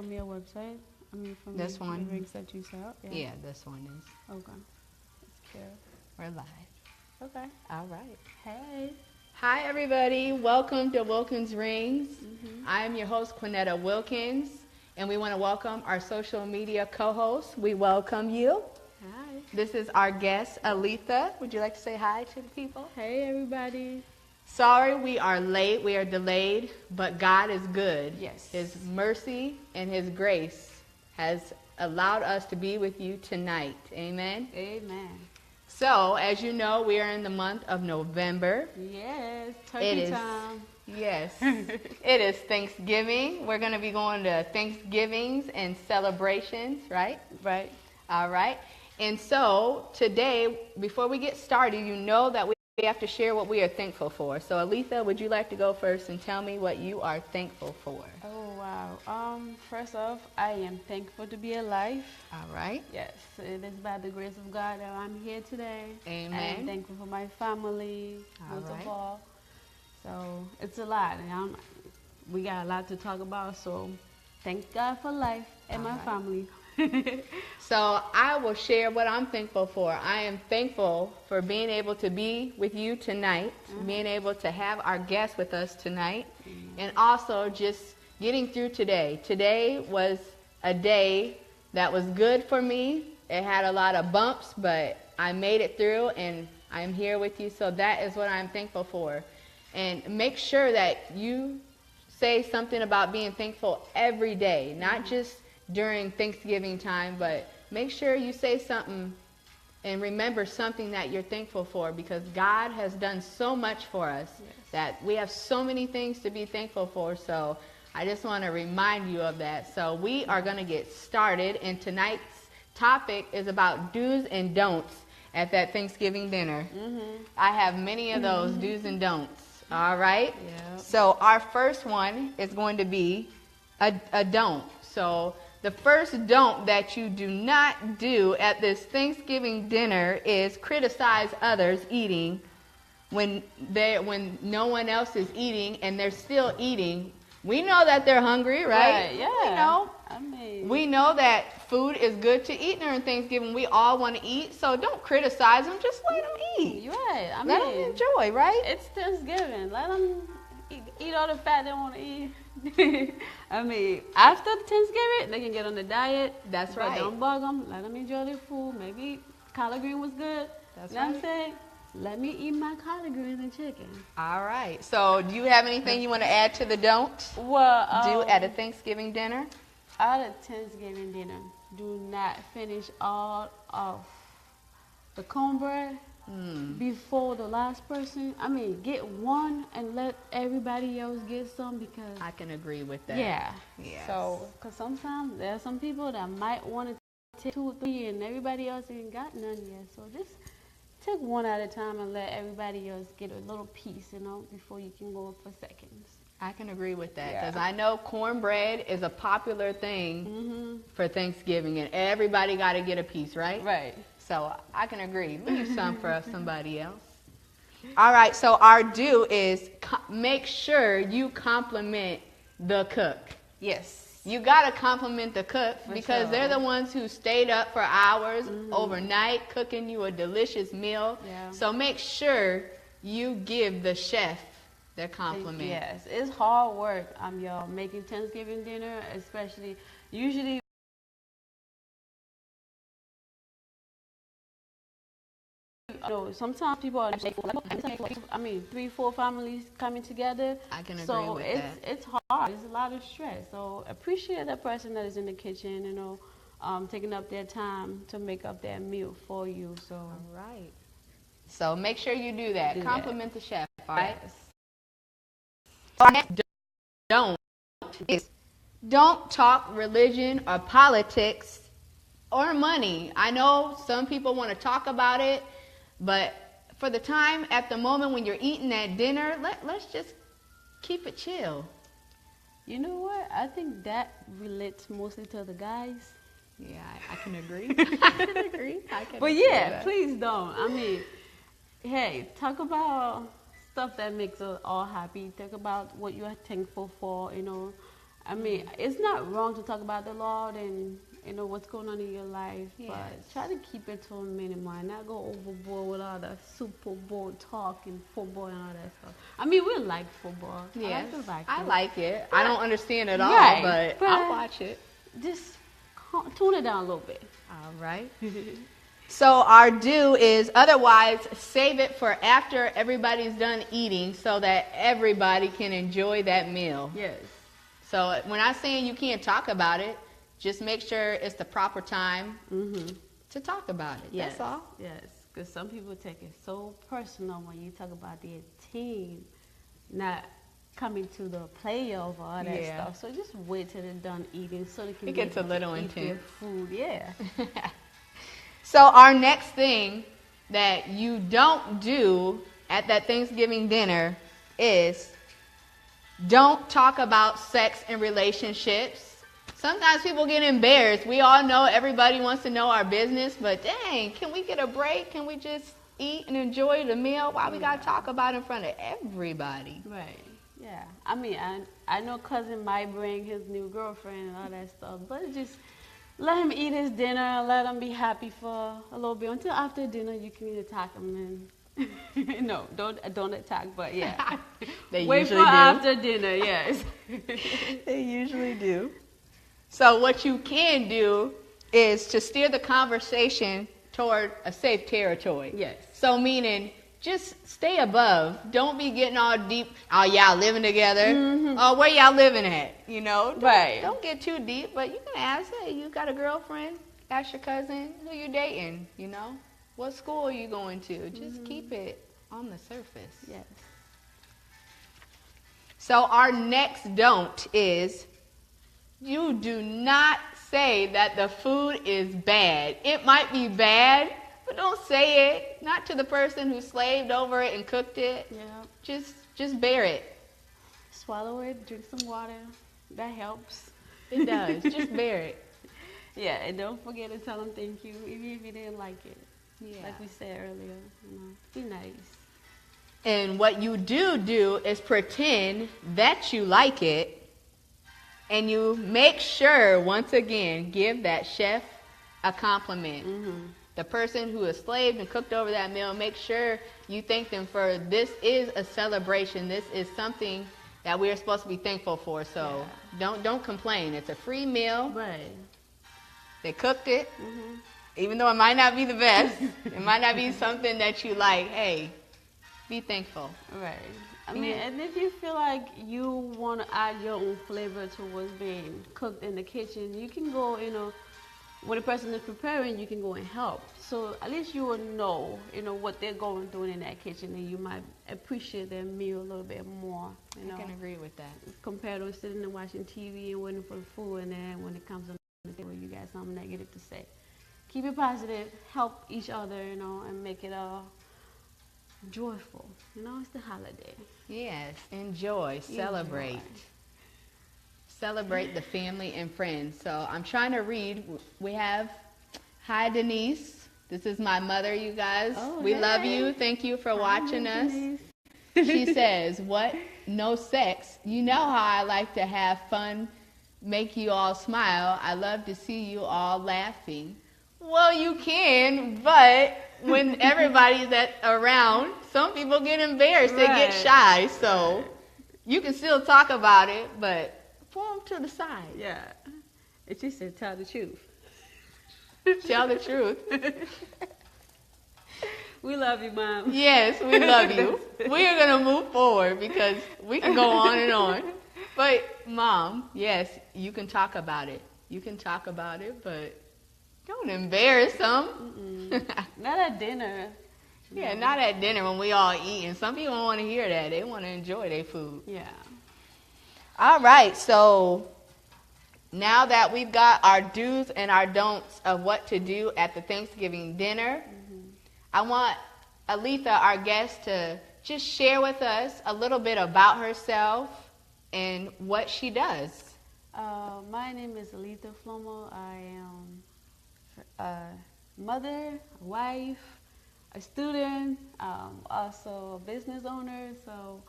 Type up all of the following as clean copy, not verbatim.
from your website? I mean, from This the one? rings that you sell? Yeah, this one is. Okay. That's cute. We're live. Okay. All right. Hey. Hi, everybody. Welcome to Wilkins Rings. I am your host, Quinetta Wilkins, and we want to welcome our social media co-host. We welcome you. Hi. This is our guest, Aletha. Would you like to say hi to the people? Hey, everybody. Sorry we are late, we are delayed, but God is good. Yes. His mercy and His grace has allowed us to be with you tonight. Amen? Amen. So, as you know, we are in the month of November. Yes. Turkey time. Yes. It is Thanksgiving. We're going to be going to Thanksgivings and celebrations, right? Right. All right. And so, today, before we get started, you know that we have to share what we are thankful for. So, Aletha, would you like to go first and tell me what you are thankful for? Oh, wow. First off, I am thankful to be alive. All right. Yes, it is by the grace of God that I'm here today. Amen. I'm thankful for my family, All most right. of all. So it's a lot. And we got a lot to talk about. So thank God for life and All my right. family. So I will share what I'm thankful for. I am thankful for being able to be with you tonight, being able to have our guests with us tonight, and also just getting through today. Today was a day that was good for me. It had a lot of bumps, but I made it through, and I'm here with you. So that is what I'm thankful for. And make sure that you say something about being thankful every day, not just during Thanksgiving time, but make sure you say something and remember something that you're thankful for, because God has done so much for us that we have so many things to be thankful for. So I just want to remind you of that. So we are going to get started, and tonight's topic is about do's and don'ts at that Thanksgiving dinner. I have many of those do's and don'ts. All right? Yep. So our first one is going to be a don't. So the first don't that you do not do at this Thanksgiving dinner is criticize others eating when no one else is eating and they're still eating. We know that they're hungry, right? Yeah. We know. We know that food is good to eat during Thanksgiving. We all want to eat, so don't criticize them. Just let them eat. You're right. Let them enjoy, right? It's Thanksgiving. Let them eat all the fat they want to eat. After Thanksgiving, they can get on the diet. That's but right. Don't bug them. Let them enjoy their food. Maybe collard green was good. That's You know what I'm right. saying? Let me eat my collard greens and chicken. All right. So do you have anything you want to add to the don't Well, do at a Thanksgiving dinner? at a Thanksgiving dinner, do not finish all of the cornbread before the last person. Get one and let everybody else get some, because I can agree with that. yeah. Yes. So, because sometimes there are some people that might want to take 2 or 3 and everybody else ain't got none yet. So just take one at a time and let everybody else get a little piece, before you can go for seconds. I can agree with that, Yeah. because I know cornbread is a popular thing for Thanksgiving, and everybody got to get a piece, right? Right. So I can agree. Leave some for somebody else. All right, so our do is make sure you compliment the cook. Yes. You got to compliment the cook, because sure. they're the ones who stayed up for hours overnight cooking you a delicious meal. Yeah. So make sure you give the chef their compliment. Yes, it's hard work. Y'all making Thanksgiving dinner, especially usually. Sometimes people are like, 3, 4 families coming together. I can agree so with it's that. it's hard. It's a lot of stress. So appreciate that person that is in the kitchen, taking up their time to make up that meal for you. So All right. So make sure you do that. Do that. Compliment the chef, all right? yes. So our next don't talk religion or politics or money. I know some people want to talk about it, but for the time at the moment when you're eating that dinner, let's just keep it chill. You know what? I think that relates mostly to the guys. Yeah, I can agree. I can agree. But yeah, please don't. Hey, talk about stuff that makes us all happy. Talk about what you are thankful for, I mean, it's not wrong to talk about the Lord and what's going on in your life, Yes. but try to keep it to a minimum and not go overboard with all the Super Bowl talk and football and all that stuff. I mean, we like football. Yes, I I like it. I don't understand it all, Right, but I'll watch it. Just tune it down a little bit. All right. So our do is otherwise save it for after everybody's done eating so that everybody can enjoy that meal. Yes. So we're not saying you can't talk about it. Just make sure it's the proper time to talk about it. Yes. That's all. Yes, because some people take it so personal when you talk about their team not coming to the playoff or all that stuff. So just wait till they're done eating so they can It gets a little eat their intense. food. Yeah. So our next thing that you don't do at that Thanksgiving dinner is don't talk about sex and relationships. Sometimes people get embarrassed. We all know everybody wants to know our business, but dang, can we get a break? Can we just eat and enjoy the meal? Why we got to talk about it in front of everybody? Right. Yeah. I mean, I know cousin might bring his new girlfriend and all that stuff, but just let him eat his dinner, let him be happy for a little bit until after dinner you can attack him and no, don't attack, but yeah. They Wait usually for do. after dinner, yes. They usually do. So what you can do is to steer the conversation toward a safe territory. Yes. So meaning just stay above. Don't be getting all deep. Oh, y'all living together. Oh, where y'all living at? Right. Don't get too deep, but you can ask, hey, you got a girlfriend? Ask your cousin, who you dating? What school are you going to? Just keep it on the surface. Yes. So our next don't is you do not say that the food is bad. It might be bad, but don't say it. Not to the person who slaved over it and cooked it. Yeah. Just bear it. Swallow it, drink some water. That helps. It does. Just bear it. Yeah, and don't forget to tell them thank you, even if you didn't like it. Yeah. Like we said earlier, be nice. And what you do is pretend that you like it, and you make sure, once again, give that chef a compliment. The person who has slaved and cooked over that meal, make sure you thank them for this is a celebration. This is something that we are supposed to be thankful for. So don't complain. It's a free meal. Right. They cooked it. Even though it might not be the best, it might not be something that you like. Hey, be thankful. Right. I mean, and if you feel like you want to add your own flavor to what's being cooked in the kitchen, you can go, when the person is preparing, you can go and help. So at least you will know, what they're going through in that kitchen, and you might appreciate their meal a little bit more. I can agree with that. Compared to sitting and watching TV and waiting for the food, and then when it comes to the table, you got something negative to say. Keep it positive, help each other, and make it joyful. It's the holiday. Yes, enjoy, celebrate. Celebrate the family and friends. So I'm trying to read. We have, hi Denise. This is my mother, you guys. Oh, we hey. love you. Thank you for watching us. Denise. She says, what? No sex. You know how I like to have fun, make you all smile. I love to see you all laughing. Well, you can, but when everybody's around, some people get embarrassed. They get shy. So you can still talk about it, but pull them to the side. Yeah. And she said, tell the truth. Tell the truth. We love you, Mom. Yes, we love you. We are going to move forward because we can go on and on. But, Mom, yes, you can talk about it. You can talk about it, but don't embarrass them. Not at dinner. Yeah, not at dinner when we all eat. And some people don't want to hear that. They want to enjoy their food. Yeah. All right, so now that we've got our do's and our don'ts of what to do at the Thanksgiving dinner, I want Aletha, our guest, to just share with us a little bit about herself and what she does. My name is Aletha Flomo. I am a mother, a wife, a student, also a business owner. So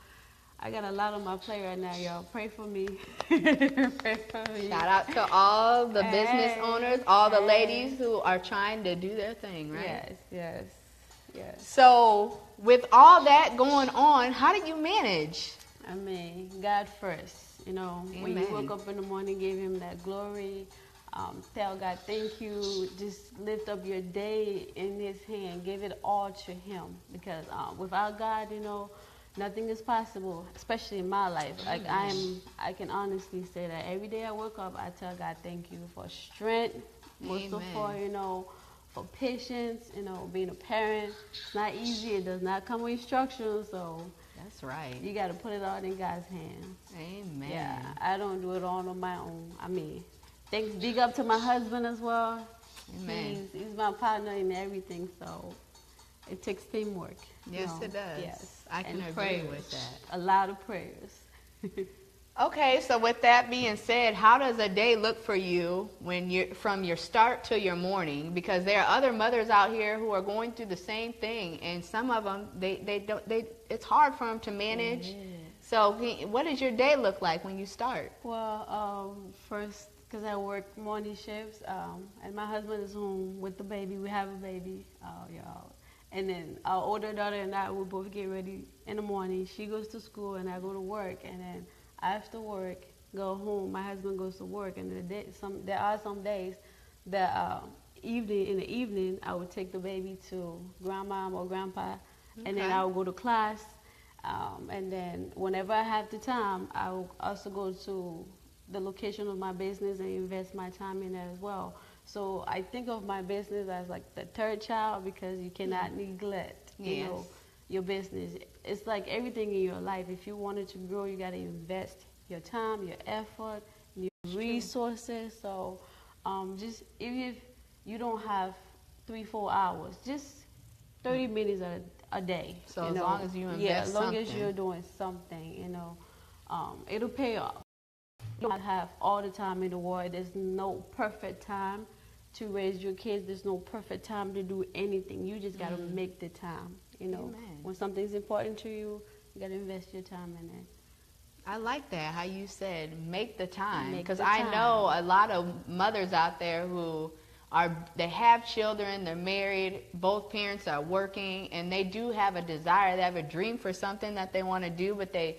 I got a lot on my plate right now, y'all. Pray for me. Pray for me. Shout out to all the business owners, all the ladies who are trying to do their thing, right? Yes, yes, yes. So, with all that going on, how do you manage? I mean, God first. You know, when you Amen. wake up in the morning, give Him that glory. Tell God thank you. Just lift up your day in His hand. Give it all to Him. Because without God, you know, nothing is possible, especially in my life. Like I can honestly say that every day I wake up, I tell God thank you for strength, most of all, you know, for patience, you know, being a parent. It's not easy. It does not come with instructions, so That's right. you got to put it all in God's hands. Amen. Yeah, I don't do it all on my own. I mean, thanks, big up to my husband as well. Amen. He's my partner in everything, so it takes teamwork. Yes, you know. it does. Yes, I can and agree prayers. with that. A lot of prayers. Okay, so with that being said, how does a day look for you when you're from your start to your morning? Because there are other mothers out here who are going through the same thing, and some of them it's hard for them to manage. Yeah. So, what does your day look like when you start? Well, first, because I work morning shifts, and my husband is home with the baby. We have a baby, y'all. And then our older daughter and I will both get ready in the morning. She goes to school, and I go to work. And then after work, go home. My husband goes to work. And there are some days that in the evening, I would take the baby to grandma or grandpa, and then I would go to class. And then whenever I have the time, I will also go to the location of my business and invest my time in that as well. So I think of my business as like the third child, because you cannot neglect, you know, your business. It's like everything in your life. If you want it to grow, you got to invest your time, your effort, your resources. So just if you don't have 3-4 hours, just 30 minutes a day. So you as know? long as you invest as long as something. you're doing something, you know, it'll pay off. You don't have all the time in the world. There's no perfect time to raise your kids. There's no perfect time to do anything. You just got to make the time. You know, Amen. when something's important to you, you got to invest your time in it. I like that, how you said, make the time. Make Because the I time. know a lot of mothers out there who they have children, they're married, both parents are working, and they do have a desire, they have a dream for something that they want to do, but they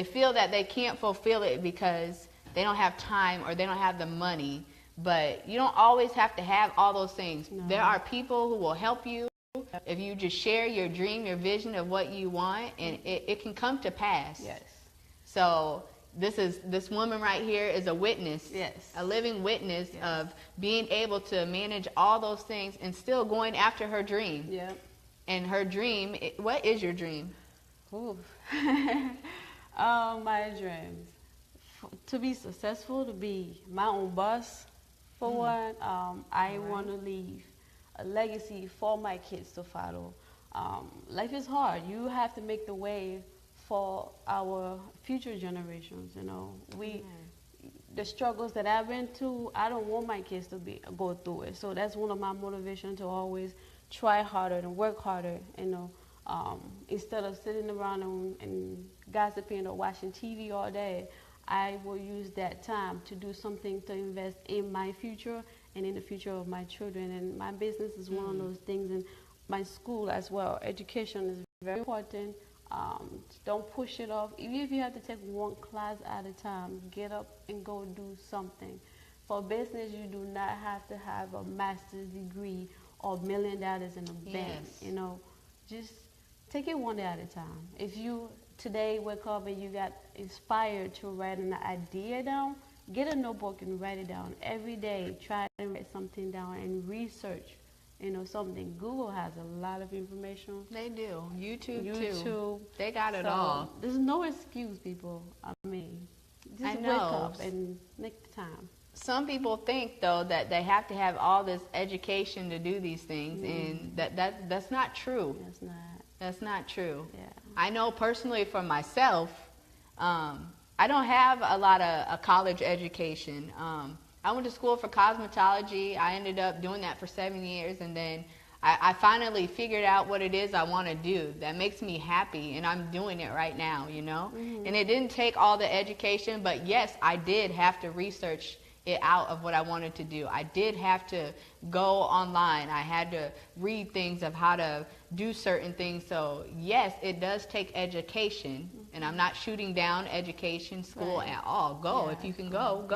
feel that they can't fulfill it because they don't have time or they don't have the money. But you don't always have to have all those things. No. There are people who will help you if you just share your dream, your vision of what you want, and it can come to pass. Yes. So this woman right here is a witness, Yes. a living witness of being able to manage all those things and still going after her dream. Yeah. And her dream, what is your dream? Ooh. My dreams. To be successful, to be my own boss, for one. I want to leave a legacy for my kids to follow. Life is hard. You have to make the way for our future generations. You know, the struggles that I've been through, I don't want my kids to go through it. So that's one of my motivations, to always try harder and work harder. You know, instead of sitting around and gossiping or watching TV all day, I will use that time to do something to invest in my future and in the future of my children. And my business is one of those things, and my school as well. Education is very important. Don't push it off. Even if you have to take one class at a time, get up and go do something. For business, you do not have to have a master's degree or $1 million in the bank. You know, just take it one day at a time. If you today wake up and you got inspired to write an idea down, get a notebook and write it down. Every day, try to write something down and research, you know, something. Google has a lot of information. They do. YouTube too. too. They got it So, all. There's no excuse, people. I mean, just wake up and make the time. Some people think, though, that they have to have all this education to do these things, and that's not true. That's not. That's not true. Yeah. I know personally for myself, I don't have a lot of a college education. I went to school for cosmetology. I ended up doing that for 7 years, and then I finally figured out what it is I want to do that makes me happy, and I'm doing it right now, you know? And it didn't take all the education, but yes, I did have to research it out of what I wanted to do. I did have to go online. I had to read things of how to do certain things. So yes, it does take education, and I'm not shooting down education, school at all. Go. If you can go.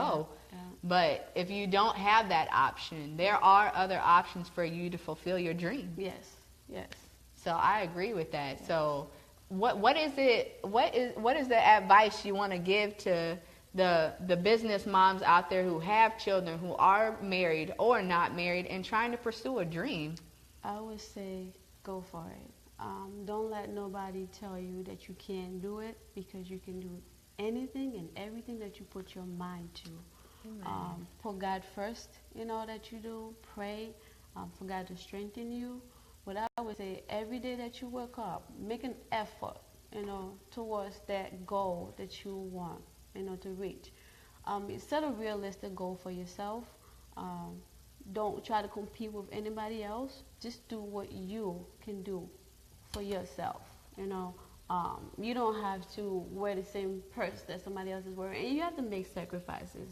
Yeah. But if you don't have that option, there are other options for you to fulfill your dream. Yes. Yes. So I agree with that. Yes. So what is the advice you want to give to the business moms out there who have children, who are married or not married, and trying to pursue a dream? I would say go for it. Don't let nobody tell you that you can't do it, because you can do anything and everything that you put your mind to. Put God first in all that you do. Pray for God to strengthen you. But I would say every day that you wake up, make an effort, towards that goal that you want, to reach. Set a realistic goal for yourself. Don't try to compete with anybody else. Just do what you can do for yourself. You don't have to wear the same purse that somebody else is wearing, and you have to make sacrifices.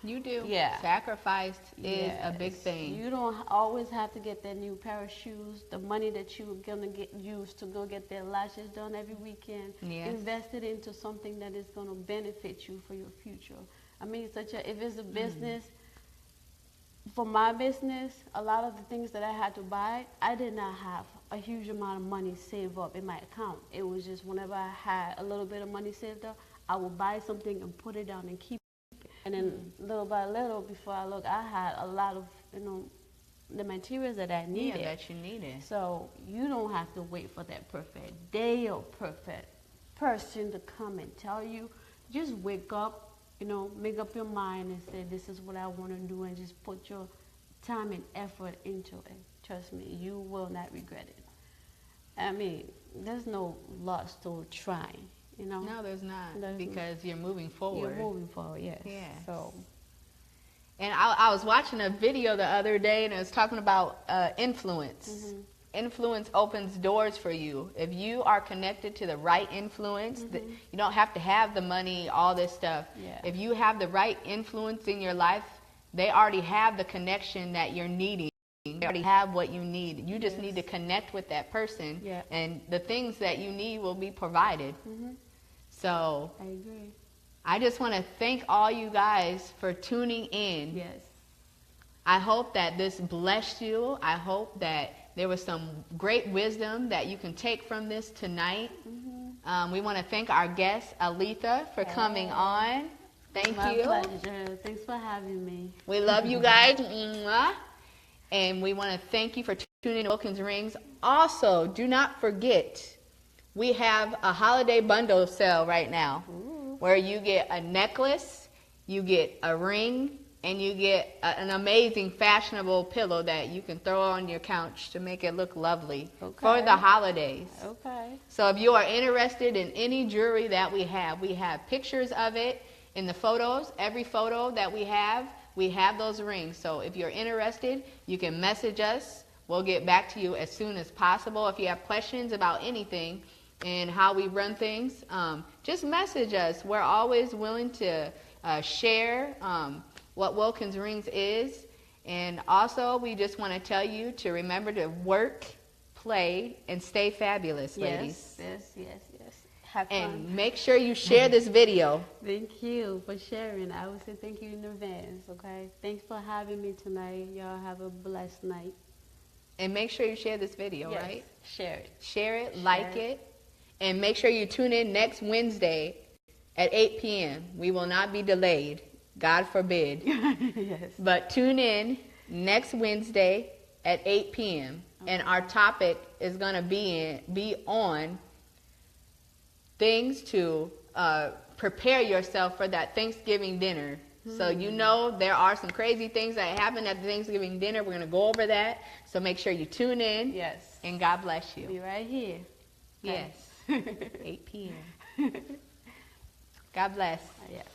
You do. Yeah. Sacrifice is a big thing. You don't always have to get that new pair of shoes. The money that you're gonna use to go get their lashes done every weekend, invest it into something that is gonna benefit you for your future. I mean, if it's a business. For my business, a lot of the things that I had to buy, I did not have a huge amount of money saved up in my account. It was just whenever I had a little bit of money saved up, I would buy something and put it down and keep it. And then little by little, before I look, I had a lot of, the materials that I needed. Yeah, that you needed. So you don't have to wait for that perfect day or perfect person to come and tell you. Just wake up. Make up your mind and say, this is what I want to do, and just put your time and effort into it. Trust me, you will not regret it. I mean, there's no loss to trying, No, there's not, because you're moving forward. You're moving forward, yes. Yeah. So. And I was watching a video the other day, and it was talking about influence. Mm-hmm. Influence opens doors for you. If you are connected to the right influence, you don't have to have the money, all this stuff. Yeah. If you have the right influence in your life, they already have the connection that you're needing. They already have what you need. You just need to connect with that person, and the things that you need will be provided. Mm-hmm. So I agree. I just want to thank all you guys for tuning in. Yes. I hope that this blessed you. I hope that there was some great wisdom that you can take from this tonight. Mm-hmm. We want to thank our guest, Aletha, for coming on. Thank you. My pleasure. Thanks for having me. We love you guys. And we want to thank you for tuning in to Wilkins Rings. Also, do not forget, we have a holiday bundle sale right now. Ooh. Where you get a necklace, you get a ring, and you get an amazing fashionable pillow that you can throw on your couch to make it look lovely for the holidays. Okay. So if you are interested in any jewelry that we have pictures of it in the photos. Every photo that we have those rings. So if you're interested, you can message us. We'll get back to you as soon as possible. If you have questions about anything and how we run things, just message us. We're always willing to share what Wilkins Rings is. And also, we just want to tell you to remember to work, play, and stay fabulous, ladies. Yes. Have fun. And make sure you share this video. Thank you for sharing. I would say thank you in advance, okay? Thanks for having me tonight. Y'all have a blessed night. And make sure you share this video, right? Share it. Share it, like it. And make sure you tune in next Wednesday at 8 p.m. We will not be delayed. God forbid. Yes. But tune in next Wednesday at 8 p.m. Okay. And our topic is going to be on things to prepare yourself for that Thanksgiving dinner. So there are some crazy things that happen at the Thanksgiving dinner. We're going to go over that. So make sure you tune in. Yes. And God bless you. Be right here. Yes. 8 p.m. God bless. Yes.